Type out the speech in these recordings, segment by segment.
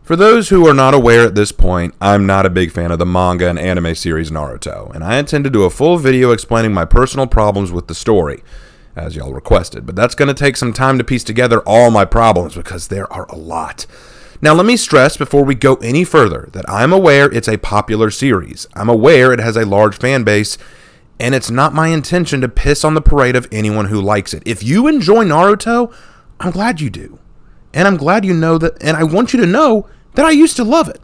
For those who are not aware at this point, I'm not a big fan of the manga and anime series Naruto, and I intend to do a full video explaining my personal problems with the story, as y'all requested, but that's going to take some time to piece together all my problems because there are a lot. Now let me stress before we go any further that I'm aware it's a popular series. I'm aware it has a large fan base, and it's not my intention to piss on the parade of anyone who likes it. If you enjoy Naruto, I'm glad you do. And I'm glad you know that, and I want you to know that I used to love it.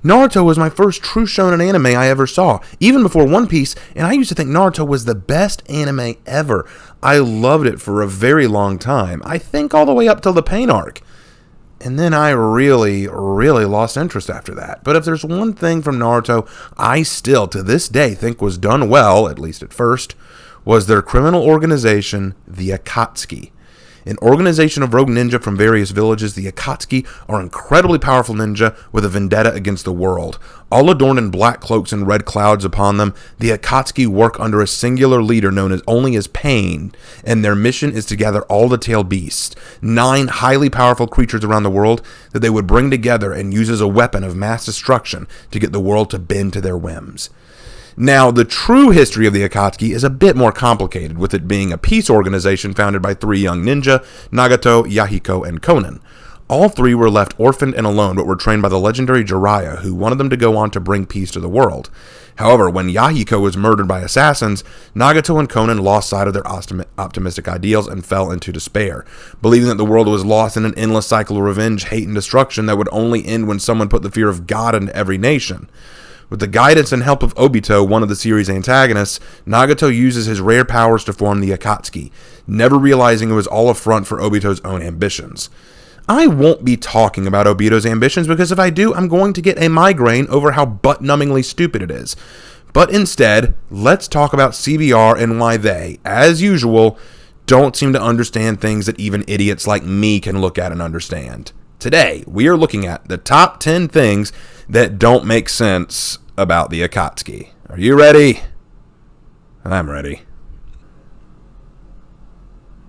Naruto was my first true shonen anime I ever saw, even before One Piece, and I used to think Naruto was the best anime ever. I loved it for a very long time, I think all the way up till the Pain arc. And then I really lost interest after that. But if there's one thing from Naruto I still, to this day, think was done well, at least at first, was their criminal organization, the Akatsuki. An organization of rogue ninja from various villages, the Akatsuki are incredibly powerful ninja with a vendetta against the world. All adorned in black cloaks and red clouds upon them, the Akatsuki work under a singular leader known only as Pain, and their mission is to gather all the tailed beasts, 9 highly powerful creatures around the world that they would bring together and use as a weapon of mass destruction to get the world to bend to their whims. Now, the true history of the Akatsuki is a bit more complicated, with it being a peace organization founded by 3 young ninja, Nagato, Yahiko, and Konan. All 3 were left orphaned and alone, but were trained by the legendary Jiraiya, who wanted them to go on to bring peace to the world. However, when Yahiko was murdered by assassins, Nagato and Konan lost sight of their optimistic ideals and fell into despair, believing that the world was lost in an endless cycle of revenge, hate, and destruction that would only end when someone put the fear of God into every nation. With the guidance and help of Obito, one of the series' antagonists, Nagato uses his rare powers to form the Akatsuki, never realizing it was all a front for Obito's own ambitions. I won't be talking about Obito's ambitions because if I do, I'm going to get a migraine over how butt-numbingly stupid it is. But instead, let's talk about CBR and why they, as usual, don't seem to understand things that even idiots like me can look at and understand. Today, we are looking at the top 10 things that don't make sense about the Akatsuki. Are you ready? I'm ready.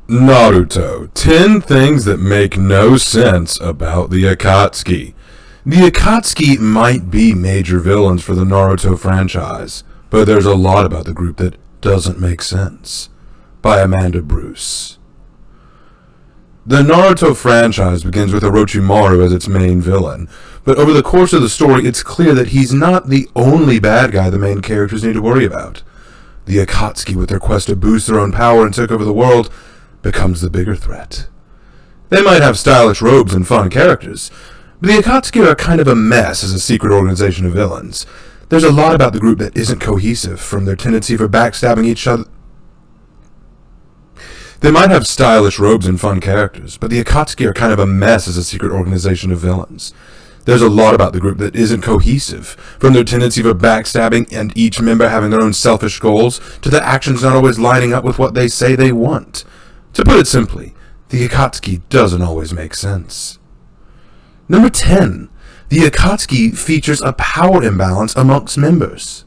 Naruto, 10 things that make no sense about the Akatsuki. The Akatsuki might be major villains for the Naruto franchise, but there's a lot about the group that doesn't make sense. By Amanda Bruce. The Naruto franchise begins with Orochimaru as its main villain, but over the course of the story it's clear that he's not the only bad guy the main characters need to worry about. The Akatsuki, with their quest to boost their own power and take over the world, becomes the bigger threat. They might have stylish robes and fun characters, but the Akatsuki are kind of a mess as a secret organization of villains. There's a lot about the group that isn't cohesive, from their tendency for backstabbing each other. They might have stylish robes and fun characters, but the Akatsuki are kind of a mess as a secret organization of villains. There's a lot about the group that isn't cohesive, from their tendency for backstabbing and each member having their own selfish goals, to their actions not always lining up with what they say they want. To put it simply, the Akatsuki doesn't always make sense. Number 10. The Akatsuki features a power imbalance amongst members.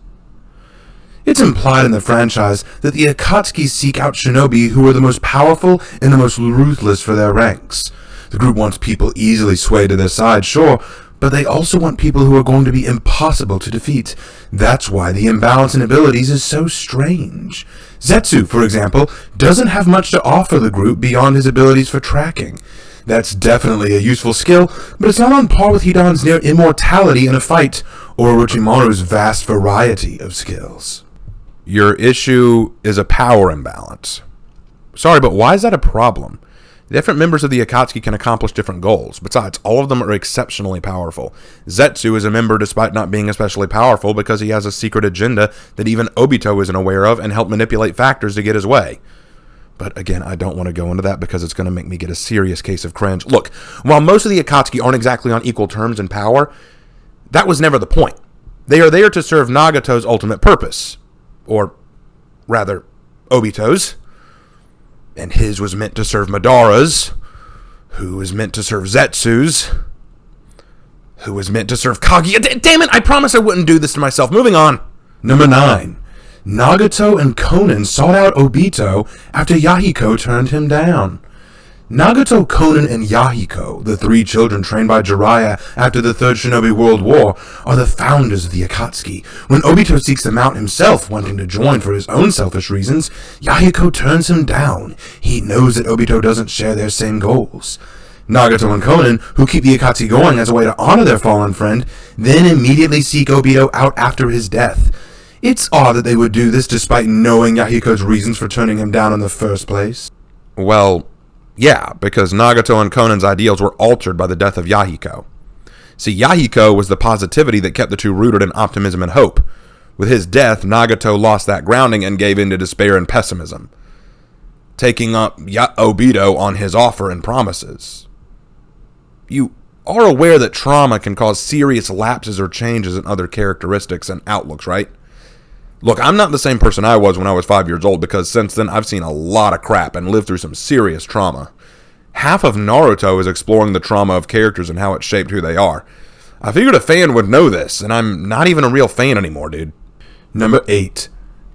It's implied in the franchise that the Akatsuki seek out shinobi who are the most powerful and the most ruthless for their ranks. The group wants people easily swayed to their side, sure, but they also want people who are going to be impossible to defeat. That's why the imbalance in abilities is so strange. Zetsu, for example, doesn't have much to offer the group beyond his abilities for tracking. That's definitely a useful skill, but it's not on par with Hidan's near immortality in a fight, or Orochimaru's vast variety of skills. Your issue is a power imbalance. Sorry, but why is that a problem? Different members of the Akatsuki can accomplish different goals. Besides, all of them are exceptionally powerful. Zetsu is a member despite not being especially powerful because he has a secret agenda that even Obito isn't aware of and help manipulate factors to get his way. But again, I don't want to go into that because it's going to make me get a serious case of cringe. Look, while most of the Akatsuki aren't exactly on equal terms in power, that was never the point. They are there to serve Nagato's ultimate purpose. Or, rather, Obito's. And his was meant to serve Madara's, who was meant to serve Zetsu's, who was meant to serve Kaguya. Damn it, I promised I wouldn't do this to myself. Moving on. Number 9. Nagato and Konan sought out Obito after Yahiko turned him down. Nagato, Konan, and Yahiko, the three children trained by Jiraiya after the third Shinobi World War, are the founders of the Akatsuki. When Obito seeks them out himself, wanting to join for his own selfish reasons, Yahiko turns him down. He knows that Obito doesn't share their same goals. Nagato and Konan, who keep the Akatsuki going as a way to honor their fallen friend, then immediately seek Obito out after his death. It's odd that they would do this despite knowing Yahiko's reasons for turning him down in the first place. Well, yeah, because Nagato and Konan's ideals were altered by the death of Yahiko. See, Yahiko was the positivity that kept the two rooted in optimism and hope. With his death, Nagato lost that grounding and gave in to despair and pessimism, taking up Obito on his offer and promises. You are aware that trauma can cause serious lapses or changes in other characteristics and outlooks, right? Look, I'm not the same person I was when I was 5 years old, because since then I've seen a lot of crap and lived through some serious trauma. Half of Naruto is exploring the trauma of characters and how it shaped who they are. I figured a fan would know this, and I'm not even a real fan anymore, dude. Number 8.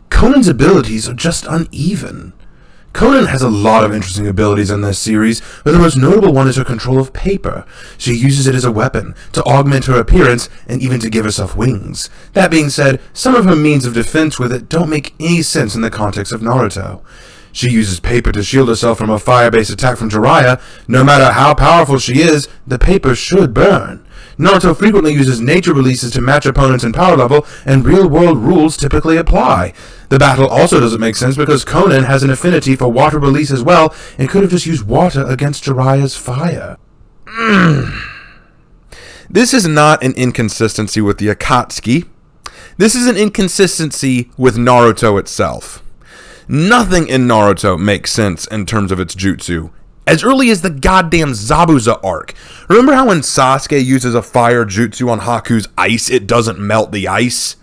Konan's abilities are just uneven. Konan has a lot of interesting abilities in this series, but the most notable one is her control of paper. She uses it as a weapon, to augment her appearance, and even to give herself wings. That being said, some of her means of defense with it don't make any sense in the context of Naruto. She uses paper to shield herself from a fire-based attack from Jiraiya. No matter how powerful she is, the paper should burn. Naruto frequently uses nature releases to match opponents in power level, and real-world rules typically apply. The battle also doesn't make sense because Konan has an affinity for water release as well, and could have just used water against Jiraiya's fire. This is not an inconsistency with the Akatsuki. This is an inconsistency with Naruto itself. Nothing in Naruto makes sense in terms of its jutsu. As early as the goddamn Zabuza arc. Remember how when Sasuke uses a fire jutsu on Haku's ice, it doesn't melt the ice?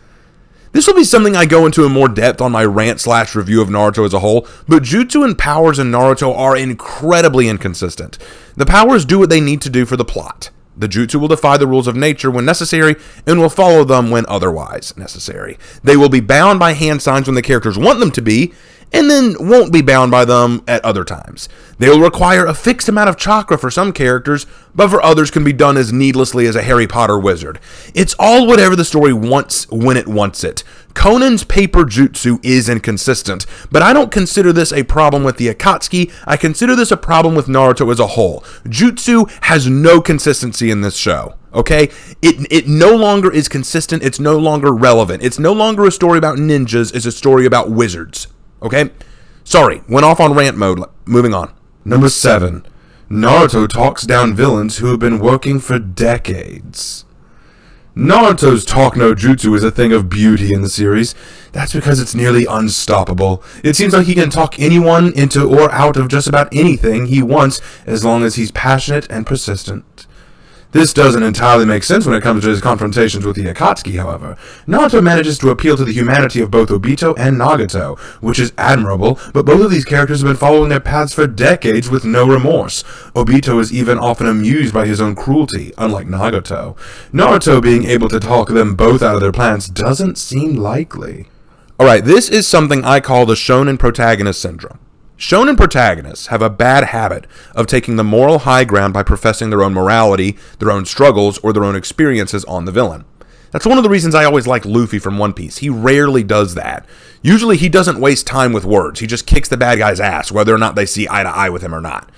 This will be something I go into in more depth on my rant/review of Naruto as a whole, but jutsu and powers in Naruto are incredibly inconsistent. The powers do what they need to do for the plot. The jutsu will defy the rules of nature when necessary, and will follow them when otherwise necessary. They will be bound by hand signs when the characters want them to be, and then won't be bound by them at other times. They will require a fixed amount of chakra for some characters, but for others can be done as needlessly as a Harry Potter wizard. It's all whatever the story wants when it wants it. Konan's paper jutsu is inconsistent, but I don't consider this a problem with the Akatsuki. I consider this a problem with Naruto as a whole. Jutsu has no consistency in this show. Okay? It no longer is consistent. It's no longer relevant. It's no longer a story about ninjas. It's a story about wizards. Okay? Sorry, went off on rant mode. Moving on. Number 7. Naruto talks down villains who have been working for decades. Naruto's talk no jutsu is a thing of beauty in the series. That's because it's nearly unstoppable. It seems like he can talk anyone into or out of just about anything he wants as long as he's passionate and persistent. This doesn't entirely make sense when it comes to his confrontations with the Akatsuki, however. Naruto manages to appeal to the humanity of both Obito and Nagato, which is admirable, but both of these characters have been following their paths for decades with no remorse. Obito is even often amused by his own cruelty, unlike Nagato. Naruto being able to talk them both out of their plans doesn't seem likely. Alright, this is something I call the shonen protagonist syndrome. Shonen protagonists have a bad habit of taking the moral high ground by professing their own morality, their own struggles, or their own experiences on the villain. That's one of the reasons I always like Luffy from One Piece. He rarely does that. Usually he doesn't waste time with words. He just kicks the bad guy's ass, whether or not they see eye to eye with him or not.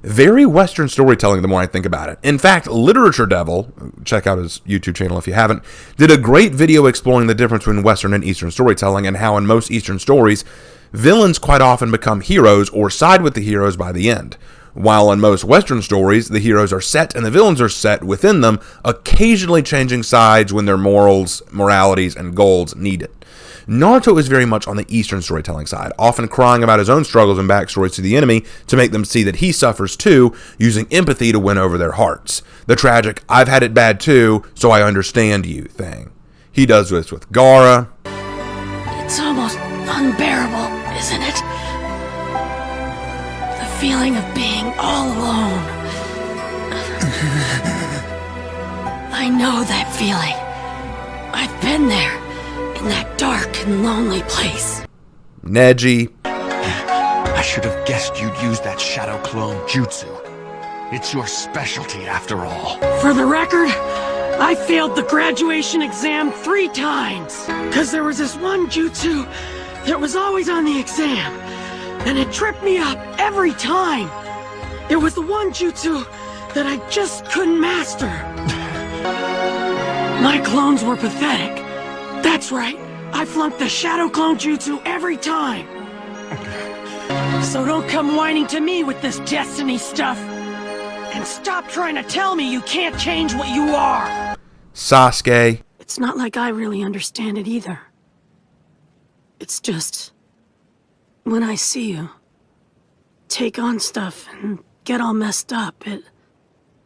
Very Western storytelling the more I think about it. In fact, Literature Devil, check out his YouTube channel if you haven't, did a great video exploring the difference between Western and Eastern storytelling and how in most Eastern stories, villains quite often become heroes or side with the heroes by the end. While in most Western stories, the heroes are set and the villains are set within them, occasionally changing sides when their morals, moralities, and goals need it. Naruto is very much on the Eastern storytelling side, often crying about his own struggles and backstories to the enemy to make them see that he suffers too, using empathy to win over their hearts. The tragic, I've had it bad too, so I understand you thing. He does this with Gaara. It's almost unbearable, isn't it? The feeling of being all alone. I know that feeling. I've been there, in that dark and lonely place. Neji. I I should have guessed you'd use that shadow clone jutsu. It's your specialty after all. For the record, I failed the graduation exam 3 times. Cause there was this one jutsu that was always on the exam. And it tripped me up every time. It was the one jutsu that I just couldn't master. My clones were pathetic. That's right. I flunked the shadow clone jutsu every time. So don't come whining to me with this destiny stuff. And stop trying to tell me you can't change what you are. Sasuke. It's not like I really understand it either. It's just... when I see you take on stuff and get all messed up, it...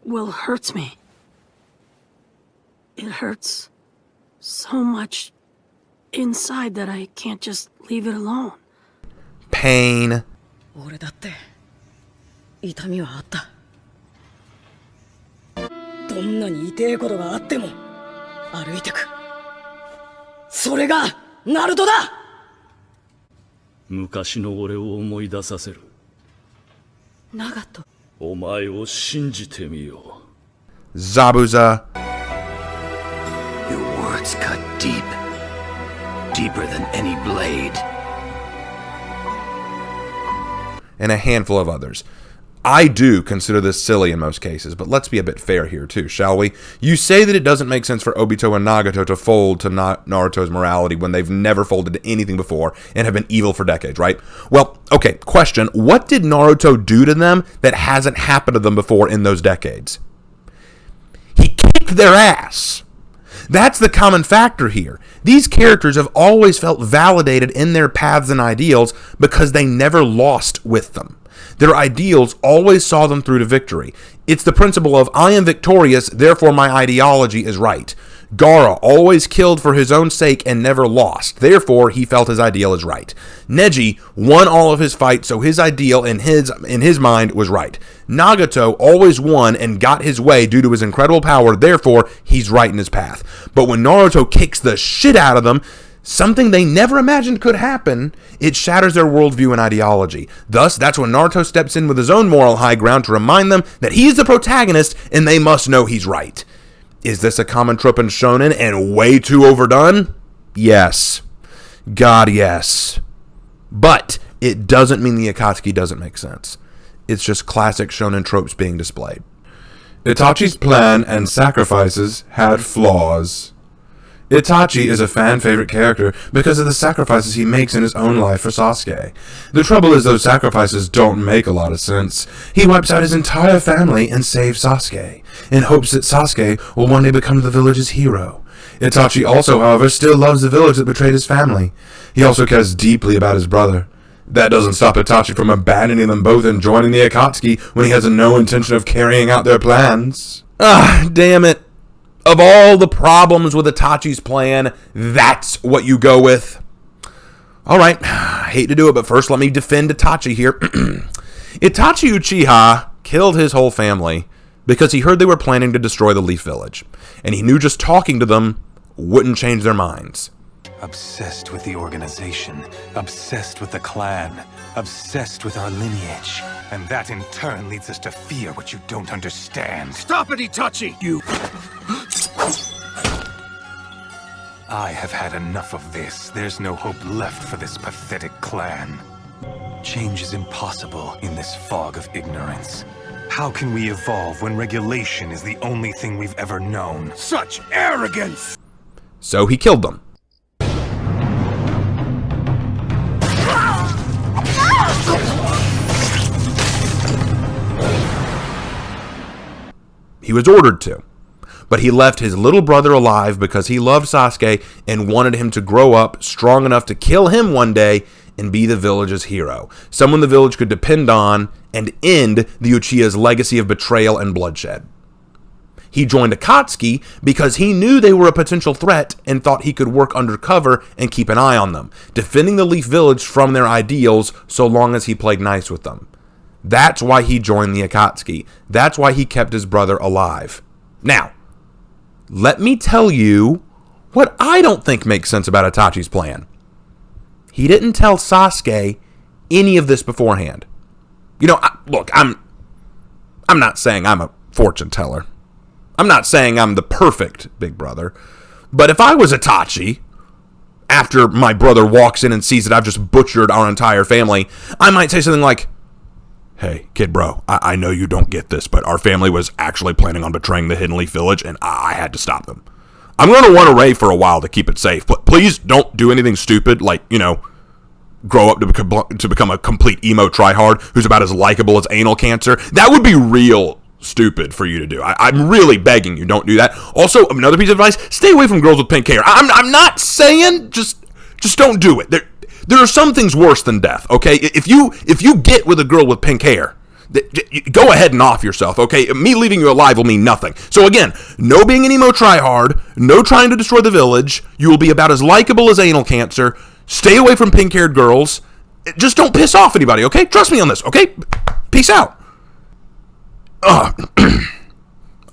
well, hurts me. It hurts so much inside that I can't just leave it alone. Pain. 俺だって痛みはあった。どんなに痛えことがあっても歩いてく。それがナルトだ。昔の俺を思い出させる。ナガト。お前を信じてみよう。Zabuza. Your words cut deep. Deeper than any blade. And a handful of others. I do consider this silly in most cases, but let's be a bit fair here too, shall we? You say that it doesn't make sense for Obito and Nagato to fold to Naruto's morality when they've never folded to anything before and have been evil for decades, right? Well, okay, question. What did Naruto do to them that hasn't happened to them before in those decades? He kicked their ass. That's the common factor here. These characters have always felt validated in their paths and ideals because they never lost with them. Their ideals always saw them through to victory. It's the principle of, I am victorious, therefore my ideology is right. Gaara always killed for his own sake and never lost, therefore he felt his ideal is right. Neji won all of his fights, so his ideal in his mind was right. Nagato always won and got his way due to his incredible power, therefore he's right in his path. But when Naruto kicks the shit out of them, something they never imagined could happen, it shatters their worldview and ideology. Thus, that's when Naruto steps in with his own moral high ground to remind them that he's the protagonist and they must know he's right. Is this a common trope in shonen and way too overdone? Yes. God, yes. But it doesn't mean the Akatsuki doesn't make sense. It's just classic shonen tropes being displayed. Itachi's plan and sacrifices had flaws. Itachi is a fan-favorite character because of the sacrifices he makes in his own life for Sasuke. The trouble is those sacrifices don't make a lot of sense. He wipes out his entire family and saves Sasuke, in hopes that Sasuke will one day become the village's hero. Itachi also, however, still loves the village that betrayed his family. He also cares deeply about his brother. That doesn't stop Itachi from abandoning them both and joining the Akatsuki when he has no intention of carrying out their plans. Ah, damn it. Of all the problems with Itachi's plan, that's what you go with. Alright, I hate to do it, but first let me defend Itachi here. Itachi Uchiha killed his whole family because he heard they were planning to destroy the Leaf Village, and he knew just talking to them wouldn't change their minds. Obsessed with the organization, obsessed with the clan, obsessed with our lineage. And that in turn leads us to fear what you don't understand. Stop it, Itachi! You... I have had enough of this. There's no hope left for this pathetic clan. Change is impossible in this fog of ignorance. How can we evolve when regulation is the only thing we've ever known? Such arrogance! So he killed them. He was ordered to. But he left his little brother alive because he loved Sasuke and wanted him to grow up strong enough to kill him one day and be the village's hero. Someone the village could depend on and end the Uchiha's legacy of betrayal and bloodshed. He joined Akatsuki because he knew they were a potential threat and thought he could work undercover and keep an eye on them, defending the Leaf Village from their ideals so long as he played nice with them. That's why he joined the Akatsuki. That's why he kept his brother alive. Now, let me tell you what I don't think makes sense about Itachi's plan. He didn't tell Sasuke any of this beforehand. You know, look, I'm not saying I'm a fortune teller. I'm not saying I'm the perfect big brother. But if I was Itachi, after my brother walks in and sees that I've just butchered our entire family, I might say something like, hey, kid bro, I know you don't get this, but our family was actually planning on betraying the Hidden Leaf Village, and I had to stop them. I'm going to run away for a while to keep it safe, but please don't do anything stupid like, you know, grow up to become a complete emo tryhard who's about as likable as anal cancer. That would be real stupid for you to do. I'm really begging you, don't do that. Also, another piece of advice, stay away from girls with pink hair. I'm not saying just don't do it. There are some things worse than death, okay? If you get with a girl with pink hair, go ahead and off yourself, okay? Me leaving you alive will mean nothing. So again, no being an emo tryhard, no trying to destroy the village. You will be about as likable as anal cancer. Stay away from pink-haired girls. Just don't piss off anybody, okay? Trust me on this, okay? Peace out.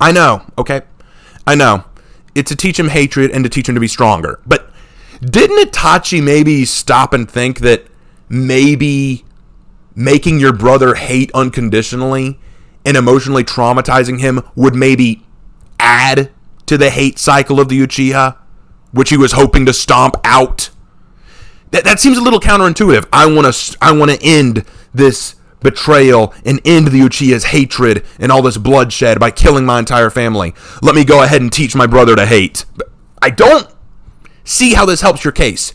I know, okay? I know. It's to teach him hatred and to teach him to be stronger. But didn't Itachi maybe stop and think that maybe making your brother hate unconditionally and emotionally traumatizing him would maybe add to the hate cycle of the Uchiha, which he was hoping to stomp out? That seems a little counterintuitive. I want to end this betrayal and end the Uchiha's hatred and all this bloodshed by killing my entire family. Let me go ahead and teach my brother to hate. But I don't see how this helps your case.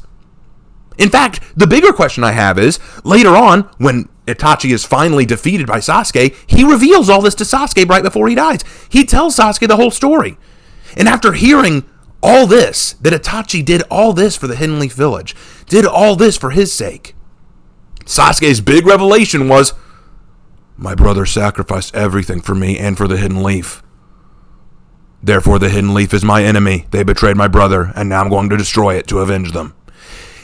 In fact, the bigger question I have is, later on, when Itachi is finally defeated by Sasuke, he reveals all this to Sasuke right before he dies. He tells Sasuke the whole story. And after hearing all this, that Itachi did all this for the Hidden Leaf Village, did all this for his sake, Sasuke's big revelation was, my brother sacrificed everything for me and for the Hidden Leaf. Therefore, the Hidden Leaf is my enemy. They betrayed my brother, and now I'm going to destroy it to avenge them.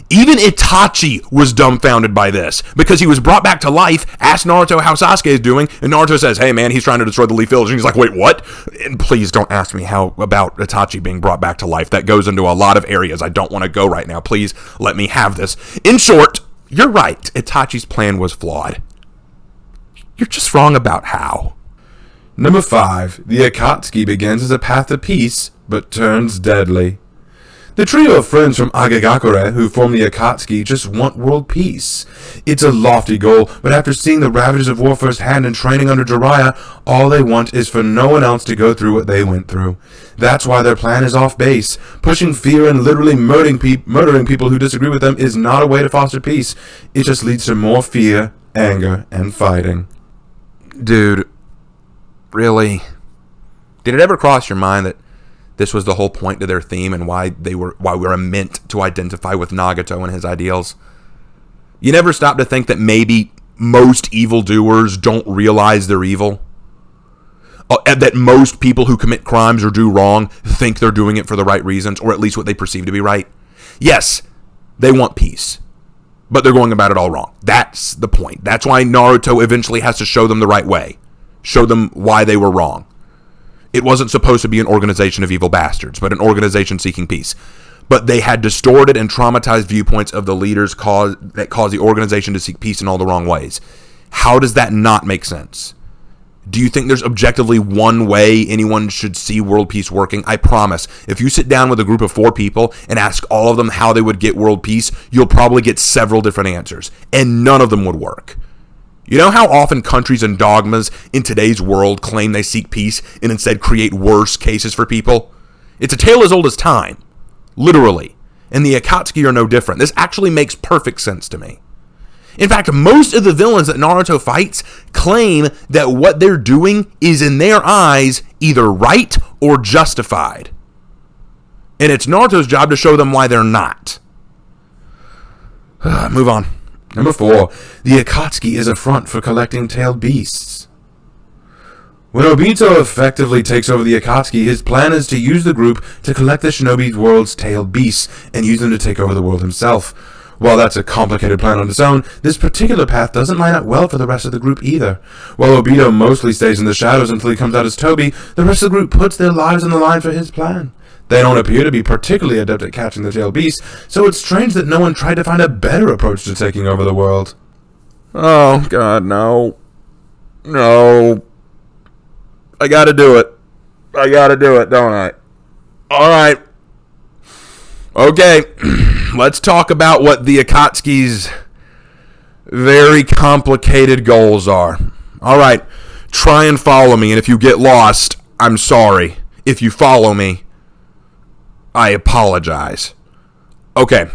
Even Itachi was dumbfounded by this, because he was brought back to life, asked Naruto how Sasuke is doing, and Naruto says, hey man, he's trying to destroy the Leaf Village, and he's like, wait, what? And please don't ask me how about Itachi being brought back to life. That goes into a lot of areas I don't want to go right now. Please let me have this. In short, you're right, Itachi's plan was flawed. You're just wrong about how. Number 5. The Akatsuki begins as a path to peace, but turns deadly. The trio of friends from Agagakure who form the Akatsuki just want world peace. It's a lofty goal, but after seeing the ravages of war firsthand and training under Jiraiya, all they want is for no one else to go through what they went through. That's why their plan is off base. Pushing fear and literally murdering people who disagree with them is not a way to foster peace. It just leads to more fear, anger, and fighting. Dude, really? Did it ever cross your mind that this was the whole point to their theme and why we were meant to identify with Nagato and his ideals? You never stop to think that maybe most evildoers don't realize they're evil? That most people who commit crimes or do wrong think they're doing it for the right reasons, or at least what they perceive to be right? Yes, they want peace, but they're going about it all wrong. That's the point. That's why Naruto eventually has to show them the right way. Show them why they were wrong. It wasn't supposed to be an organization of evil bastards, but an organization seeking peace. But they had distorted and traumatized viewpoints of the leaders that caused the organization to seek peace in all the wrong ways. How does that not make sense? Do you think there's objectively one way anyone should see world peace working? I promise, if you sit down with a group of 4 people and ask all of them how they would get world peace, you'll probably get several different answers, and none of them would work. You know how often countries and dogmas in today's world claim they seek peace and instead create worse cases for people? It's a tale as old as time. Literally. And the Akatsuki are no different. This actually makes perfect sense to me. In fact, most of the villains that Naruto fights claim that what they're doing is in their eyes either right or justified. And it's Naruto's job to show them why they're not. Move on. Number 4. The Akatsuki is a front for collecting tailed beasts. When Obito effectively takes over the Akatsuki, his plan is to use the group to collect the shinobi world's tailed beasts and use them to take over the world himself. While that's a complicated plan on its own, this particular path doesn't line up well for the rest of the group either. While Obito mostly stays in the shadows until he comes out as Toby, the rest of the group puts their lives on the line for his plan. They don't appear to be particularly adept at catching the tailed beast, so it's strange that no one tried to find a better approach to taking over the world. Oh, God, no. No. I gotta do it. I gotta do it, don't I? Alright. Okay. Let's talk about what the Akatsuki's very complicated goals are. Alright. Try and follow me, and if you get lost, I'm sorry. If you follow me, I apologize. Okay.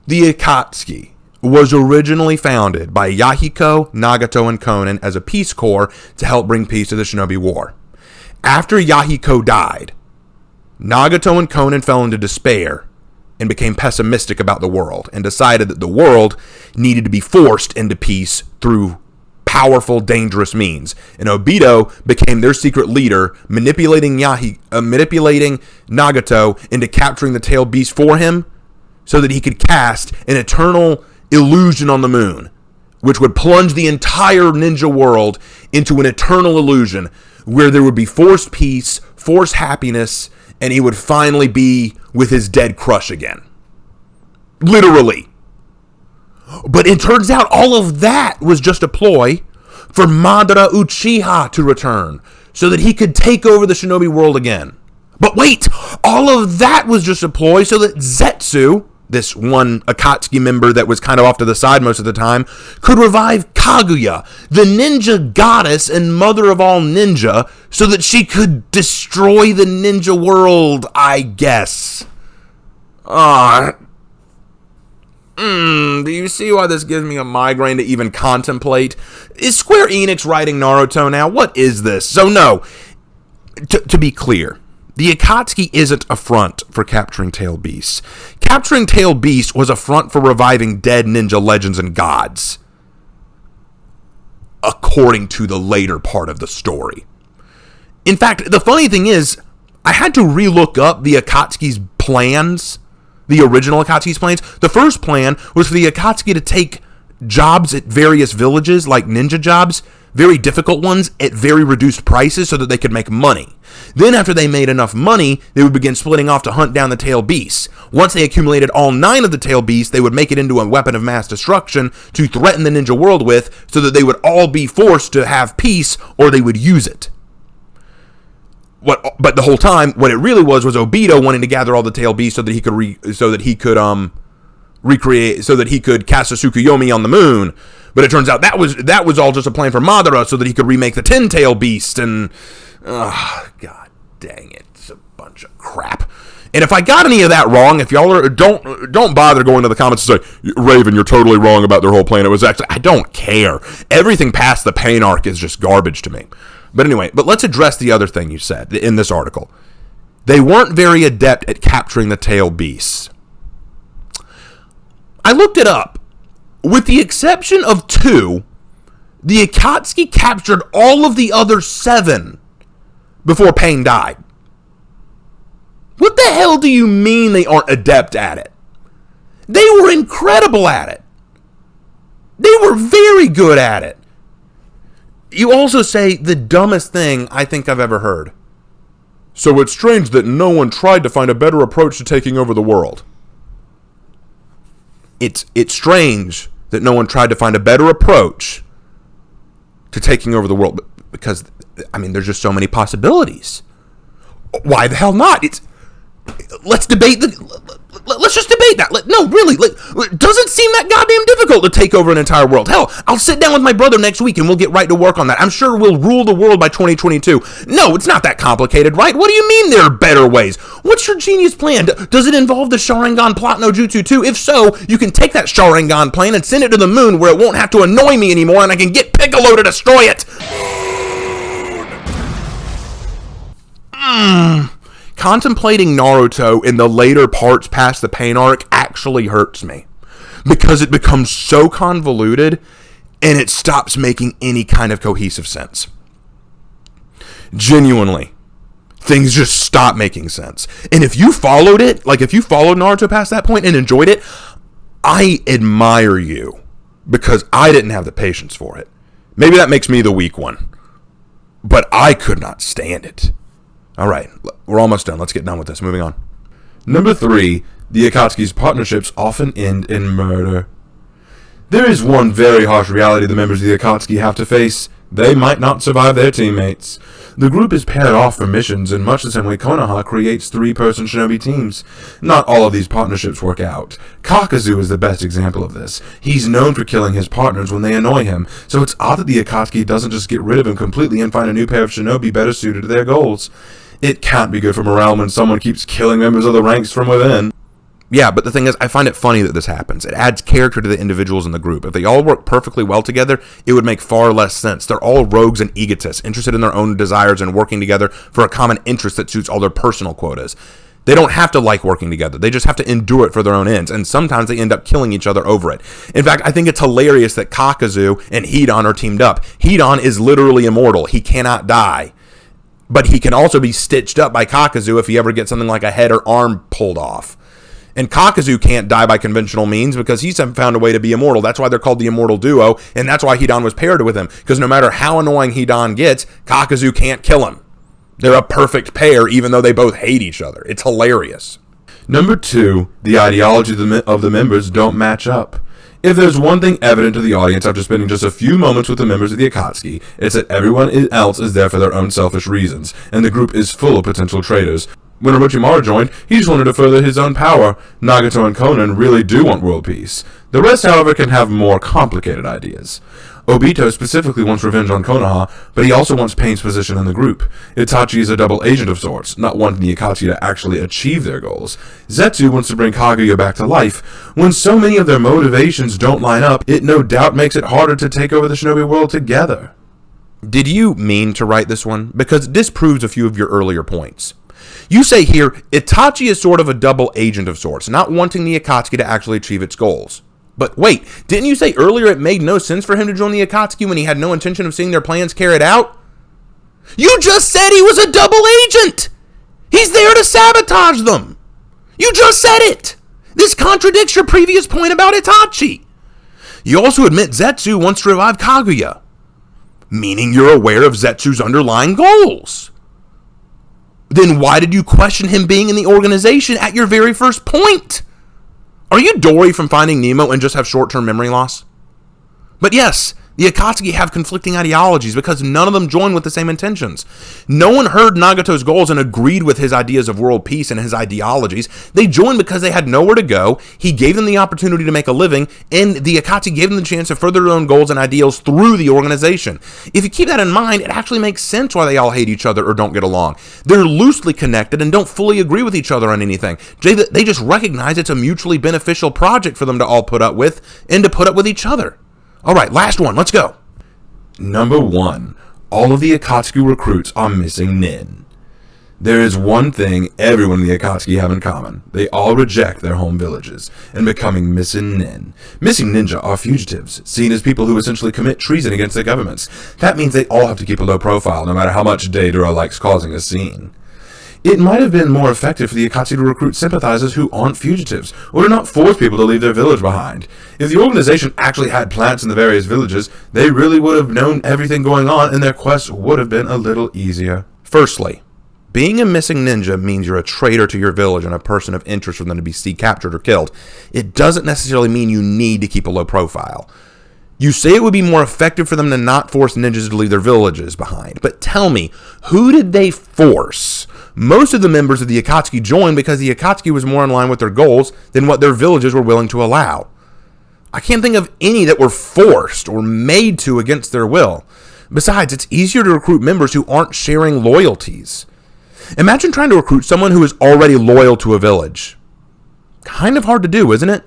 The Akatsuki was originally founded by Yahiko, Nagato, and Konan as a peace corps to help bring peace to the Shinobi War. After Yahiko died, Nagato and Konan fell into despair and became pessimistic about the world and decided that the world needed to be forced into peace through powerful, dangerous means. And Obito became their secret leader, manipulating Nagato into capturing the tailed beast for him so that he could cast an eternal illusion on the moon, which would plunge the entire ninja world into an eternal illusion where there would be forced peace, forced happiness, and he would finally be with his dead crush again. Literally. But it turns out all of that was just a ploy for Madara Uchiha to return so that he could take over the Shinobi world again. But wait, all of that was just a ploy so that Zetsu, this one Akatsuki member that was kind of off to the side most of the time, could revive Kaguya, the ninja goddess and mother of all ninja, so that she could destroy the ninja world, I guess. Do you see why this gives me a migraine to even contemplate? Is Square Enix writing Naruto now? What is this? So no, to be clear, the Akatsuki isn't a front for capturing tailed beasts. Capturing tailed beasts was a front for reviving dead ninja legends and gods, according to the later part of the story. In fact, the funny thing is, I had to relook up the Akatsuki's plans, the original Akatsuki's plans. The first plan was for the Akatsuki to take jobs at various villages, like ninja jobs, very difficult ones, at very reduced prices so that they could make money. Then after they made enough money, they would begin splitting off to hunt down the tailed beasts. Once they accumulated all 9 of the tailed beasts, they would make it into a weapon of mass destruction to threaten the ninja world with, so that they would all be forced to have peace or they would use it. But the whole time, what it really was Obito wanting to gather all the tailed beasts so that he could recreate, so that he could cast a Tsukuyomi on the moon. But it turns out that was all just a plan for Madara so that he could remake the 10-tailed beast, and god dang it, it's a bunch of crap. And if I got any of that wrong, if y'all are, don't bother going to the comments and say, Raven, you're totally wrong about their whole plan. It was actually, I don't care. Everything past the pain arc is just garbage to me. But anyway, let's address the other thing you said in this article. They weren't very adept at capturing the tailed beasts. I looked it up. With the exception of 2, the Akatsuki captured all of the other 7 before Pain died. What the hell do you mean they aren't adept at it? They were incredible at it. They were very good at it. You also say the dumbest thing I think I've ever heard. So it's strange that no one tried to find a better approach to taking over the world. It's strange that no one tried to find a better approach to taking over the world, because, I mean, there's just so many possibilities. Why the hell not? Let's just debate that. No, really, it doesn't seem that goddamn difficult to take over an entire world. Hell, I'll sit down with my brother next week and we'll get right to work on that. I'm sure we'll rule the world by 2022. No, it's not that complicated, right? What do you mean there are better ways? What's your genius plan? Does it involve the Sharingan plot no jutsu too? If so, you can take that Sharingan plan and send it to the moon where it won't have to annoy me anymore and I can get Piccolo to destroy it. Contemplating Naruto in the later parts past the pain arc actually hurts me, because it becomes so convoluted and it stops making any kind of cohesive sense. Genuinely, things just stop making sense. And if you followed it, like if you followed Naruto past that point and enjoyed it, I admire you, because I didn't have the patience for it. Maybe that makes me the weak one, but I could not stand it. All right, we're almost done. Let's get done with this. Moving on. Number 3, the Akatsuki's partnerships often end in murder. There is one very harsh reality the members of the Akatsuki have to face. They might not survive their teammates. The group is paired off for missions in much the same way Konoha creates 3-person shinobi teams. Not all of these partnerships work out. Kakuzu is the best example of this. He's known for killing his partners when they annoy him, so it's odd that the Akatsuki doesn't just get rid of him completely and find a new pair of shinobi better suited to their goals. It can't be good for morale when someone keeps killing members of the ranks from within. Yeah, but the thing is, I find it funny that this happens. It adds character to the individuals in the group. If they all work perfectly well together, it would make far less sense. They're all rogues and egotists, interested in their own desires and working together for a common interest that suits all their personal quotas. They don't have to like working together. They just have to endure it for their own ends, and sometimes they end up killing each other over it. In fact, I think it's hilarious that Kakuzu and Hidan are teamed up. Hidan is literally immortal. He cannot die. But he can also be stitched up by Kakuzu if he ever gets something like a head or arm pulled off. And Kakuzu can't die by conventional means because he's found a way to be immortal. That's why they're called the immortal duo, and that's why Hidan was paired with him. Because no matter how annoying Hidan gets, Kakuzu can't kill him. They're a perfect pair, even though they both hate each other. It's hilarious. Number 2, the ideology of the members don't match up. If there's one thing evident to the audience after spending just a few moments with the members of the Akatsuki, it's that everyone else is there for their own selfish reasons, and the group is full of potential traitors. When Orochimaru joined, he just wanted to further his own power. Nagato and Konan really do want world peace. The rest, however, can have more complicated ideas. Obito specifically wants revenge on Konoha, but he also wants Pain's position in the group. Itachi is a double agent of sorts, not wanting the Akatsuki to actually achieve their goals. Zetsu wants to bring Kaguya back to life. When so many of their motivations don't line up, it no doubt makes it harder to take over the shinobi world together. Did you mean to write this one? Because it disproves a few of your earlier points. You say here, Itachi is sort of a double agent of sorts, not wanting the Akatsuki to actually achieve its goals. But wait, didn't you say earlier it made no sense for him to join the Akatsuki when he had no intention of seeing their plans carried out? You just said he was a double agent! He's there to sabotage them! You just said it! This contradicts your previous point about Itachi! You also admit Zetsu wants to revive Kaguya, meaning you're aware of Zetsu's underlying goals. Then why did you question him being in the organization at your very first point? Are you Dory from Finding Nemo and just have short-term memory loss? But yes, the Akatsuki have conflicting ideologies because none of them join with the same intentions. No one heard Nagato's goals and agreed with his ideas of world peace and his ideologies. They joined because they had nowhere to go. He gave them the opportunity to make a living, and the Akatsuki gave them the chance to further their own goals and ideals through the organization. If you keep that in mind, it actually makes sense why they all hate each other or don't get along. They're loosely connected and don't fully agree with each other on anything. They just recognize it's a mutually beneficial project for them to all put up with and to put up with each other. All right, last one. Let's go. Number 1. All of the Akatsuki recruits are Missing-Nin. There is one thing everyone in the Akatsuki have in common. They all reject their home villages and becoming Missing-Nin. Missing ninja are fugitives, seen as people who essentially commit treason against their governments. That means they all have to keep a low profile, no matter how much Deidara likes causing a scene. It might have been more effective for the Akatsuki to recruit sympathizers who aren't fugitives, or to not force people to leave their village behind. If the organization actually had plants in the various villages, they really would have known everything going on, and their quests would have been a little easier. Firstly, being a missing ninja means you're a traitor to your village and a person of interest for them to be captured or killed. It doesn't necessarily mean you need to keep a low profile. You say it would be more effective for them to not force ninjas to leave their villages behind, but tell me, who did they force? Most of the members of the Akatsuki joined because the Akatsuki was more in line with their goals than what their villages were willing to allow. I can't think of any that were forced or made to against their will. Besides, it's easier to recruit members who aren't sharing loyalties. Imagine trying to recruit someone who is already loyal to a village. Kind of hard to do, isn't it?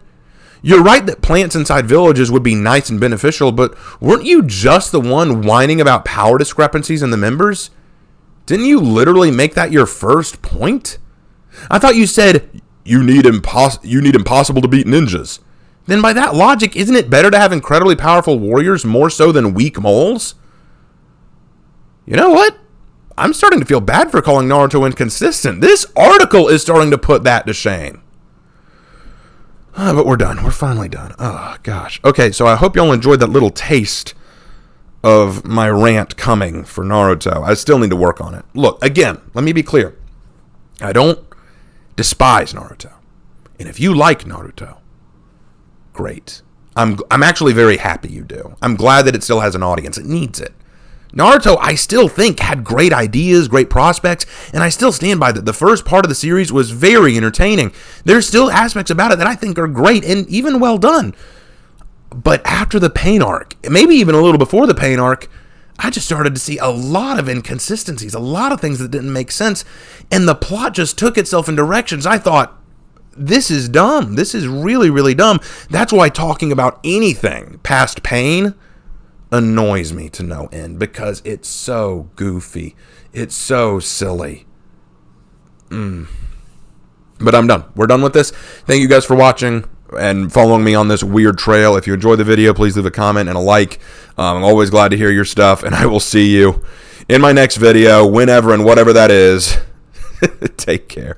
You're right that plants inside villages would be nice and beneficial, but weren't you just the one whining about power discrepancies in the members? Didn't you literally make that your first point? I thought you said, you need impossible to beat ninjas. Then by that logic, isn't it better to have incredibly powerful warriors more so than weak moles? You know what? I'm starting to feel bad for calling Naruto inconsistent. This article is starting to put that to shame. But we're done. We're finally done. Oh, gosh. Okay, so I hope y'all enjoyed that little taste of my rant coming for Naruto. I still need to work on it. Look, again, let me be clear. I don't despise Naruto. And if you like Naruto, great. I'm actually very happy you do. I'm glad that it still has an audience. It needs it. Naruto, I still think, had great ideas, great prospects, and I still stand by that. The first part of the series was very entertaining. There's still aspects about it that I think are great and even well done. But after the pain arc, maybe even a little before the pain arc, I just started to see a lot of inconsistencies, a lot of things that didn't make sense, and the plot just took itself in directions I thought, this is dumb. This is really, really dumb. That's why talking about anything past pain annoys me to no end, because it's so goofy. It's so silly. But I'm done. We're done with this. Thank you guys for watching and following me on this weird trail. If you enjoyed the video, please leave a comment and a like. I'm always glad to hear your stuff, and I will see you in my next video, whenever and whatever that is. Take care.